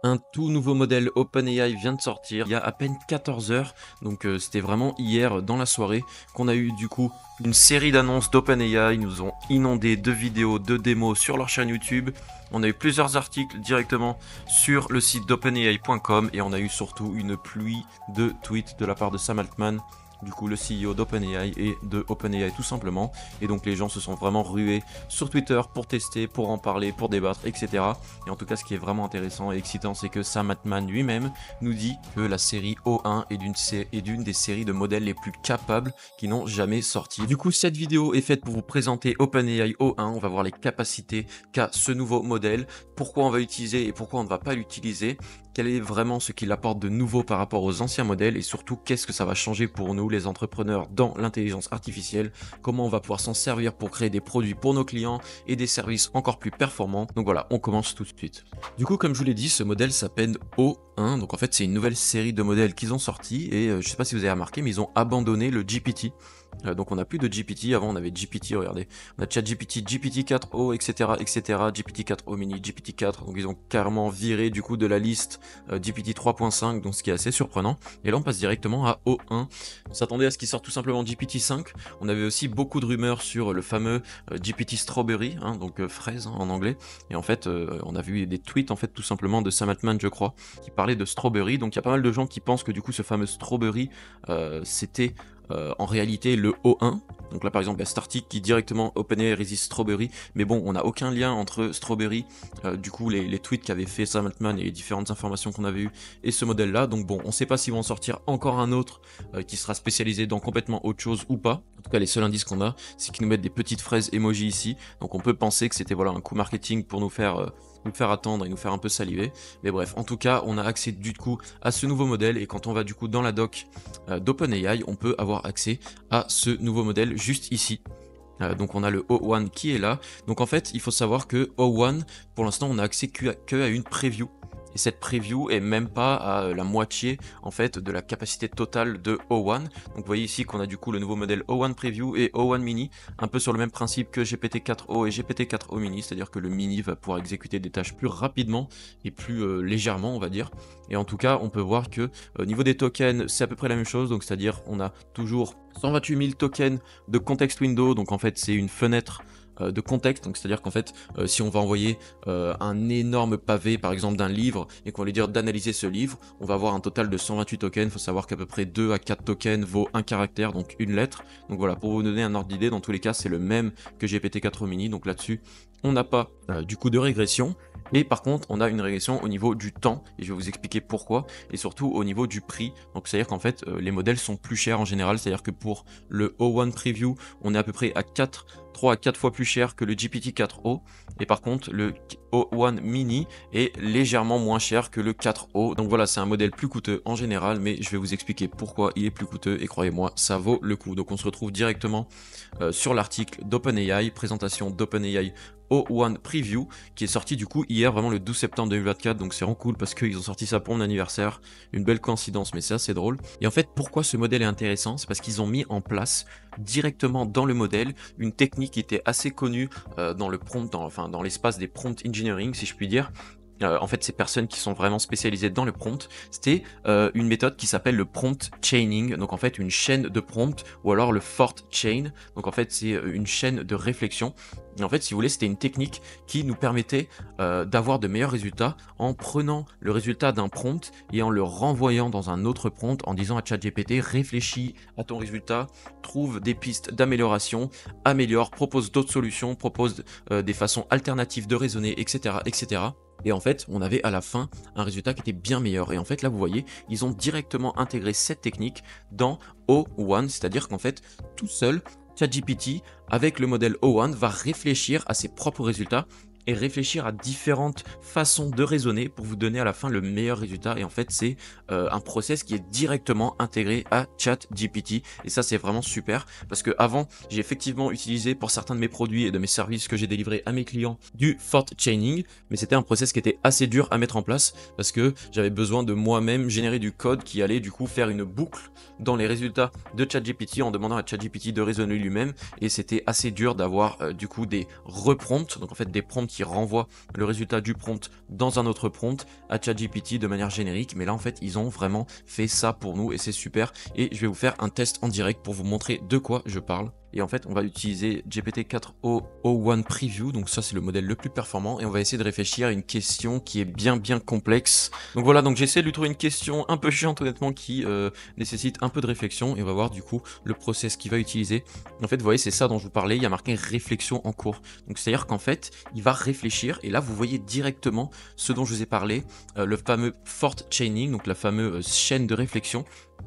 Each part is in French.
Un tout nouveau modèle OpenAI vient de sortir il y a à peine 14 heures, donc c'était vraiment hier dans la soirée qu'on a eu du coup une série d'annonces d'OpenAI. Ils nous ont inondé de vidéos, de démos sur leur chaîne YouTube. On a eu plusieurs articles directement sur le site d'OpenAI.com et on a eu surtout une pluie de tweets de la part de Sam Altman, du coup le CEO d'OpenAI et de OpenAI tout simplement. Et donc les gens se sont vraiment rués sur Twitter pour tester, pour en parler, pour débattre, etc. Et en tout cas ce qui est vraiment intéressant et excitant, c'est que Sam Altman lui-même nous dit que la série O1 est d'une des séries de modèles les plus capables qui n'ont jamais sorti. Du coup cette vidéo est faite pour vous présenter OpenAI O1, on va voir les capacités qu'a ce nouveau modèle, pourquoi on va l'utiliser et pourquoi on ne va pas l'utiliser, quel est vraiment ce qu'il apporte de nouveau par rapport aux anciens modèles et surtout qu'est-ce que ça va changer pour nous les entrepreneurs dans l'intelligence artificielle, comment on va pouvoir s'en servir pour créer des produits pour nos clients et des services encore plus performants. Donc voilà, on commence tout de suite. Du coup, comme je vous l'ai dit, ce modèle s'appelle O1, donc en fait c'est une nouvelle série de modèles qu'ils ont sortis et je sais pas si vous avez remarqué, mais ils ont abandonné le GPT. Donc on n'a plus de GPT, avant on avait GPT, regardez, on a ChatGPT, GPT-4o, etc., etc., GPT-4o mini, GPT-4, donc ils ont carrément viré du coup de la liste GPT 3.5, donc ce qui est assez surprenant, et là on passe directement à O1, on s'attendait à ce qu'il sorte tout simplement GPT-5, on avait aussi beaucoup de rumeurs sur le fameux GPT Strawberry, hein, donc fraise hein, en anglais, et en fait on a vu des tweets en fait tout simplement de Sam Altman je crois, qui parlait de Strawberry, donc il y a pas mal de gens qui pensent que du coup ce fameux Strawberry c'était en réalité le O1, donc là par exemple il y a cet article qui directement OpenAI résiste Strawberry, mais bon on n'a aucun lien entre Strawberry, du coup les tweets qu'avait fait Sam Altman et les différentes informations qu'on avait eues et ce modèle là, donc bon on sait pas s'ils vont en sortir encore un autre qui sera spécialisé dans complètement autre chose ou pas. En tout cas les seuls indices qu'on a c'est qu'ils nous mettent des petites fraises emoji ici, donc on peut penser que c'était voilà un coup marketing pour nous faire attendre et nous faire un peu saliver, mais bref, en tout cas on a accès du coup à ce nouveau modèle et quand on va du coup dans la doc d'OpenAI, on peut avoir accès à ce nouveau modèle juste ici. Donc on a le O1 qui est là, donc en fait il faut savoir que O1 pour l'instant on a accès que à une preview. Et cette preview est même pas à la moitié en fait de la capacité totale de O1. Donc vous voyez ici qu'on a du coup le nouveau modèle O1 Preview et O1 Mini, un peu sur le même principe que GPT-4o et GPT-4o Mini, c'est-à-dire que le Mini va pouvoir exécuter des tâches plus rapidement et plus légèrement on va dire. Et en tout cas on peut voir que au niveau des tokens c'est à peu près la même chose, donc c'est-à-dire on a toujours 128 000 tokens de context window, donc en fait c'est une fenêtre de contexte, donc c'est à dire qu'en fait si on va envoyer un énorme pavé par exemple d'un livre et qu'on va lui dire d'analyser ce livre, on va avoir un total de 128 tokens. Il faut savoir qu'à peu près 2 à 4 tokens vaut un caractère, donc une lettre. Donc voilà, pour vous donner un ordre d'idée, dans tous les cas c'est le même que GPT-4 mini, donc là-dessus on n'a pas du coup de régression. Mais par contre, on a une régression au niveau du temps, et je vais vous expliquer pourquoi, et surtout au niveau du prix. Donc c'est-à-dire qu'en fait, les modèles sont plus chers en général, c'est-à-dire que pour le O1 Preview, on est à peu près à 3 à 4 fois plus cher que le GPT-4o, et par contre, le O1 Mini est légèrement moins cher que le 4o. Donc voilà, c'est un modèle plus coûteux en général, mais je vais vous expliquer pourquoi il est plus coûteux, et croyez-moi, ça vaut le coup. Donc on se retrouve directement sur l'article d'OpenAI, présentation d'OpenAI O1 Preview, qui est sorti du coup hier, vraiment le 12 septembre 2024, donc c'est vraiment cool parce qu'ils ont sorti ça pour mon anniversaire, une belle coïncidence mais c'est assez drôle. Et en fait pourquoi ce modèle est intéressant, c'est parce qu'ils ont mis en place directement dans le modèle une technique qui était assez connue dans le prompt, dans l'espace des prompt engineering si je puis dire. En fait, ces personnes qui sont vraiment spécialisées dans le prompt, c'était une méthode qui s'appelle le prompt chaining, donc en fait une chaîne de prompt, ou alors le fort chain, donc en fait c'est une chaîne de réflexion. Et en fait, si vous voulez, c'était une technique qui nous permettait d'avoir de meilleurs résultats en prenant le résultat d'un prompt et en le renvoyant dans un autre prompt en disant à ChatGPT, réfléchis à ton résultat, trouve des pistes d'amélioration, améliore, propose d'autres solutions, propose des façons alternatives de raisonner, etc., etc. Et en fait, on avait à la fin un résultat qui était bien meilleur. Et en fait, là, vous voyez, ils ont directement intégré cette technique dans O1, c'est-à-dire qu'en fait, tout seul, ChatGPT, avec le modèle O1, va réfléchir à ses propres résultats et réfléchir à différentes façons de raisonner pour vous donner à la fin le meilleur résultat. Et en fait, c'est un process qui est directement intégré à ChatGPT. Et ça, c'est vraiment super parce que avant, j'ai effectivement utilisé pour certains de mes produits et de mes services que j'ai délivrés à mes clients du fort chaining, mais c'était un process qui était assez dur à mettre en place parce que j'avais besoin de moi-même générer du code qui allait du coup faire une boucle dans les résultats de ChatGPT en demandant à ChatGPT de raisonner lui-même. Et c'était assez dur d'avoir du coup des reprompts, donc en fait des prompts qui renvoie le résultat du prompt dans un autre prompt à ChatGPT de manière générique. Mais là en fait ils ont vraiment fait ça pour nous et c'est super. Et je vais vous faire un test en direct pour vous montrer de quoi je parle. Et en fait, on va utiliser GPT-4o O1 Preview, donc ça c'est le modèle le plus performant, et on va essayer de réfléchir à une question qui est bien complexe. Donc voilà, donc j'essaie de lui trouver une question un peu chiante honnêtement qui nécessite un peu de réflexion, et on va voir du coup le process qu'il va utiliser. En fait, vous voyez, c'est ça dont je vous parlais, il y a marqué réflexion en cours. Donc c'est-à-dire qu'en fait, il va réfléchir, et là vous voyez directement ce dont je vous ai parlé, le fameux Fort Chaining, donc la fameuse chaîne de réflexion.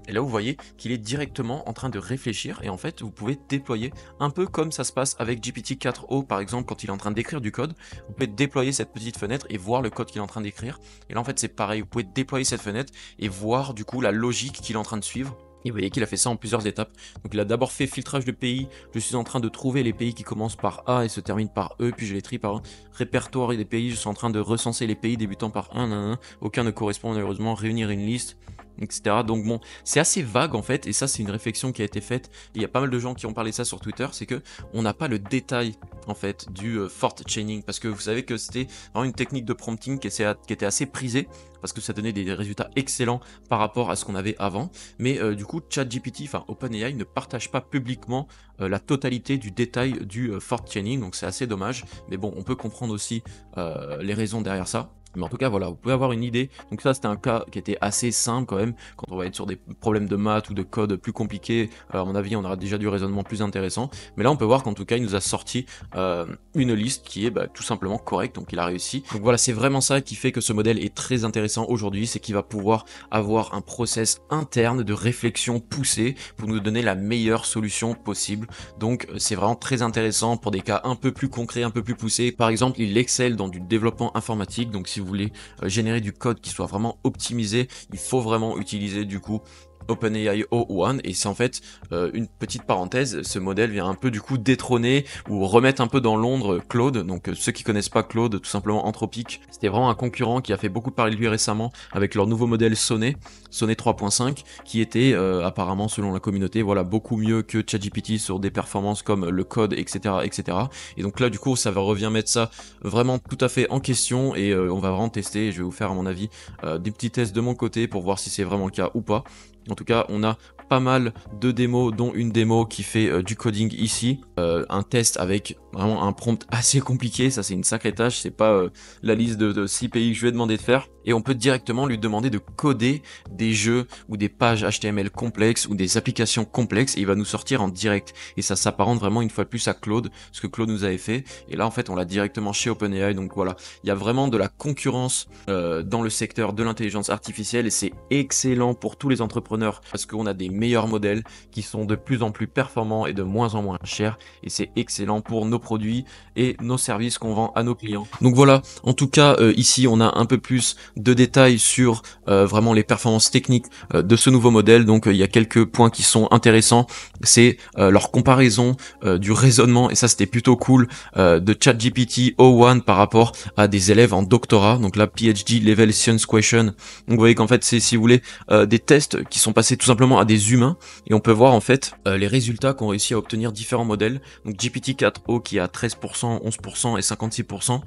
Et là vous voyez qu'il est directement en train de réfléchir et en fait vous pouvez déployer un peu comme ça se passe avec GPT-4o par exemple quand il est en train d'écrire du code. Vous pouvez déployer cette petite fenêtre et voir le code qu'il est en train d'écrire. Et là en fait c'est pareil, vous pouvez déployer cette fenêtre et voir du coup la logique qu'il est en train de suivre. Et vous voyez qu'il a fait ça en plusieurs étapes. Donc il a d'abord fait filtrage de pays. Je suis en train de trouver les pays qui commencent par A et se terminent par E. Puis je les trie par un répertoire des pays. Je suis en train de recenser les pays débutant par 1. Aucun ne correspond malheureusement. Réunir une liste, etc. Donc bon, c'est assez vague en fait. Et ça c'est une réflexion qui a été faite. Et il y a pas mal de gens qui ont parlé ça sur Twitter. C'est que on n'a pas le détail en fait du Fort Chaining. Parce que vous savez que c'était vraiment une technique de prompting qui était assez prisée. Parce que ça donnait des résultats excellents par rapport à ce qu'on avait avant. Mais du coup, ChatGPT, enfin OpenAI, ne partage pas publiquement la totalité du détail du Fort Chaining, donc c'est assez dommage. Mais bon, on peut comprendre aussi les raisons derrière ça. Mais en tout cas, voilà, vous pouvez avoir une idée. Donc ça, c'était un cas qui était assez simple quand même. Quand on va être sur des problèmes de maths ou de code plus compliqués, à mon avis, on aura déjà du raisonnement plus intéressant. Mais là, on peut voir qu'en tout cas, il nous a sorti une liste qui est tout simplement correcte. Donc il a réussi. Donc voilà, c'est vraiment ça qui fait que ce modèle est très intéressant aujourd'hui. C'est qu'il va pouvoir avoir un process interne de réflexion poussée pour nous donner la meilleure solution possible. Donc c'est vraiment très intéressant pour des cas un peu plus concrets, un peu plus poussés. Par exemple, il excelle dans du développement informatique. Donc si vous voulez générer du code qui soit vraiment optimisé, il faut vraiment utiliser du coup OpenAI O1 et c'est en fait une petite parenthèse, ce modèle vient un peu du coup détrôner ou remettre un peu dans l'ombre Claude. Donc ceux qui connaissent pas Claude, tout simplement Anthropic, c'était vraiment un concurrent qui a fait beaucoup parler de lui récemment avec leur nouveau modèle Sonnet 3.5 qui était apparemment selon la communauté voilà beaucoup mieux que ChatGPT sur des performances comme le code etc. Et donc là du coup ça va revient mettre ça vraiment tout à fait en question et on va vraiment tester et je vais vous faire à mon avis des petits tests de mon côté pour voir si c'est vraiment le cas ou pas. En tout cas, on a pas mal de démos, dont une démo qui fait du coding ici. Un test avec vraiment un prompt assez compliqué, ça c'est une sacrée tâche, c'est pas la liste de 6 pays que je vais demander de faire. Et on peut directement lui demander de coder des jeux ou des pages HTML complexes ou des applications complexes et il va nous sortir en direct. Et ça s'apparente vraiment une fois de plus à Claude, ce que Claude nous avait fait. Et là en fait on l'a directement chez OpenAI, donc voilà. Il y a vraiment de la concurrence dans le secteur de l'intelligence artificielle et c'est excellent pour tous les entrepreneurs parce qu'on a des meilleurs modèles qui sont de plus en plus performants et de moins en moins chers et c'est excellent pour nos produits et nos services qu'on vend à nos clients. Donc voilà, en tout cas ici on a un peu plus de détails sur vraiment les performances techniques de ce nouveau modèle. Donc il y a quelques points qui sont intéressants, c'est leur comparaison du raisonnement et ça c'était plutôt cool de ChatGPT O1 par rapport à des élèves en doctorat, donc la PhD Level Science Question. Donc vous voyez qu'en fait c'est si vous voulez des tests qui sont passés tout simplement à des humains et on peut voir en fait les résultats qu'ont réussi à obtenir différents modèles. Donc GPT-4o qui a 13%, 11% et 56%.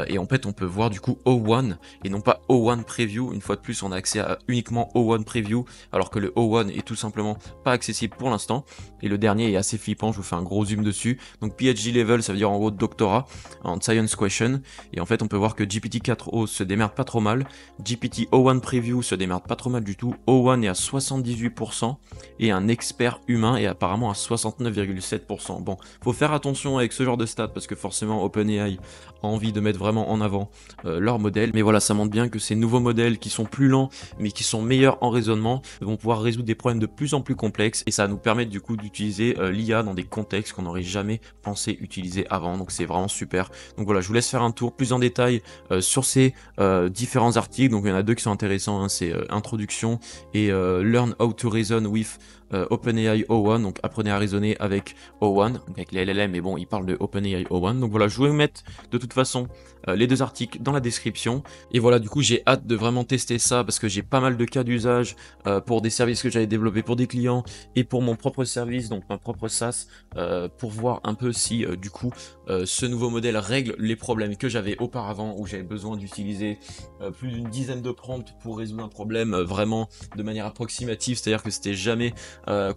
Et en fait on peut voir du coup O1 et non pas O1 Preview. Une fois de plus on a accès à uniquement O1 Preview alors que le O1 est tout simplement pas accessible pour l'instant. Et le dernier est assez flippant, je vous fais un gros zoom dessus. Donc PhD level ça veut dire en gros doctorat en science question. Et en fait on peut voir que GPT-4o se démerde pas trop mal, GPT O1 Preview se démerde pas trop mal du tout. O1 est à 78% et un expert humain est apparemment à 69,7%. Bon, faut faire attention avec ce genre de stats parce que forcément OpenAI a envie de mettre vraiment en avant leur modèle, mais voilà, ça montre bien que ces nouveaux modèles qui sont plus lents mais qui sont meilleurs en raisonnement vont pouvoir résoudre des problèmes de plus en plus complexes et ça va nous permettre du coup d'utiliser l'IA dans des contextes qu'on n'aurait jamais pensé utiliser avant, donc c'est vraiment super. Donc voilà, je vous laisse faire un tour plus en détail sur ces différents articles. Donc il y en a deux qui sont intéressants, hein, c'est Introduction et Learn how to reason with OpenAI O1, donc apprenez à raisonner avec O1, donc avec les LLM, mais bon, il parle de OpenAI O1. Donc voilà, je vais vous mettre de toute façon les deux articles dans la description. Et voilà, du coup j'ai hâte de vraiment tester ça parce que j'ai pas mal de cas d'usage pour des services que j'avais développés pour des clients et pour mon propre service, donc ma propre SaaS, pour voir un peu si du coup ce nouveau modèle règle les problèmes que j'avais auparavant où j'avais besoin d'utiliser plus d'une dizaine de prompts pour résoudre un problème vraiment de manière approximative, c'est-à-dire que c'était jamais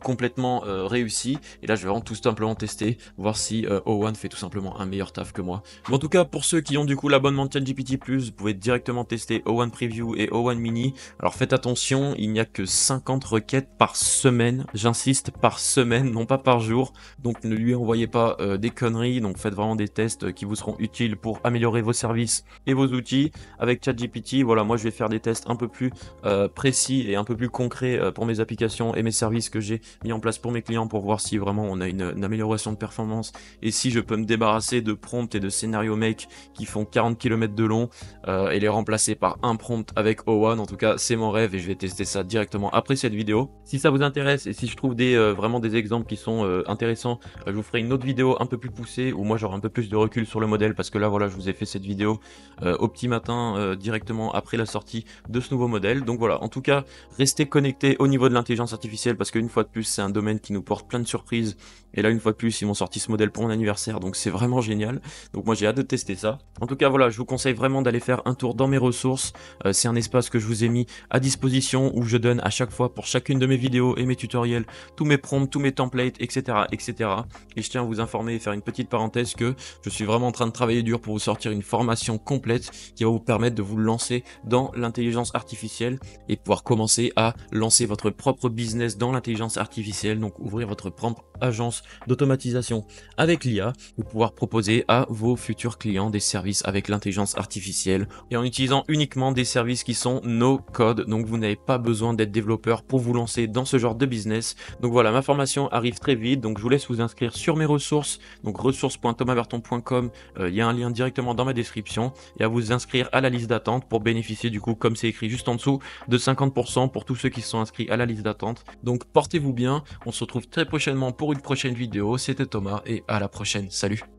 complètement réussi. Et là je vais vraiment tout simplement tester, voir si O1 fait tout simplement un meilleur taf que moi. Mais en tout cas, pour ceux qui ont du coup l'abonnement de ChatGPT+, vous pouvez directement tester O1 Preview et O1 Mini. Alors faites attention, il n'y a que 50 requêtes par semaine, j'insiste, par semaine, non pas par jour. Donc ne lui envoyez pas des conneries, donc faites vraiment des tests qui vous seront utiles pour améliorer vos services et vos outils. Avec ChatGPT, voilà, moi je vais faire des tests un peu plus précis et un peu plus concrets pour mes applications et mes services que j'ai mis en place pour mes clients pour voir si vraiment on a une amélioration de performance et si je peux me débarrasser de prompts et de scénario make qui font 40 km de long et les remplacer par un prompt avec O1. En tout cas, c'est mon rêve et je vais tester ça directement après cette vidéo. Si ça vous intéresse et si je trouve vraiment des exemples qui sont intéressants, je vous ferai une autre vidéo un peu plus poussée où moi j'aurai un peu plus de recul sur le modèle parce que là voilà, je vous ai fait cette vidéo au petit matin directement après la sortie de ce nouveau modèle. Donc voilà, en tout cas, restez connectés au niveau de l'intelligence artificielle parce qu'une fois de plus, c'est un domaine qui nous porte plein de surprises. Et là, une fois de plus, ils m'ont sorti ce modèle pour mon anniversaire, donc c'est vraiment génial. Donc moi, j'ai hâte de tester ça. En tout cas, voilà, je vous conseille vraiment d'aller faire un tour dans mes ressources. C'est un espace que je vous ai mis à disposition où je donne à chaque fois pour chacune de mes vidéos et mes tutoriels tous mes prompts, tous mes templates, etc., etc. Et je tiens à vous informer et faire une petite parenthèse que je suis vraiment en train de travailler dur pour vous sortir une formation complète qui va vous permettre de vous lancer dans l'intelligence artificielle et pouvoir commencer à lancer votre propre business dans l'intelligence artificielle, donc ouvrir votre propre agence d'automatisation avec l'IA pour pouvoir proposer à vos futurs clients des services avec l'intelligence artificielle et en utilisant uniquement des services qui sont no code, donc vous n'avez pas besoin d'être développeur pour vous lancer dans ce genre de business. Donc voilà, ma formation arrive très vite, donc je vous laisse vous inscrire sur mes ressources, donc ressources.thomasberton.com, il y a un lien directement dans ma description et à vous inscrire à la liste d'attente pour bénéficier du coup, comme c'est écrit juste en dessous, de 50% pour tous ceux qui sont inscrits à la liste d'attente. Donc portez-vous bien, on se retrouve très prochainement pour une prochaine vidéo. C'était Thomas et à la prochaine, salut.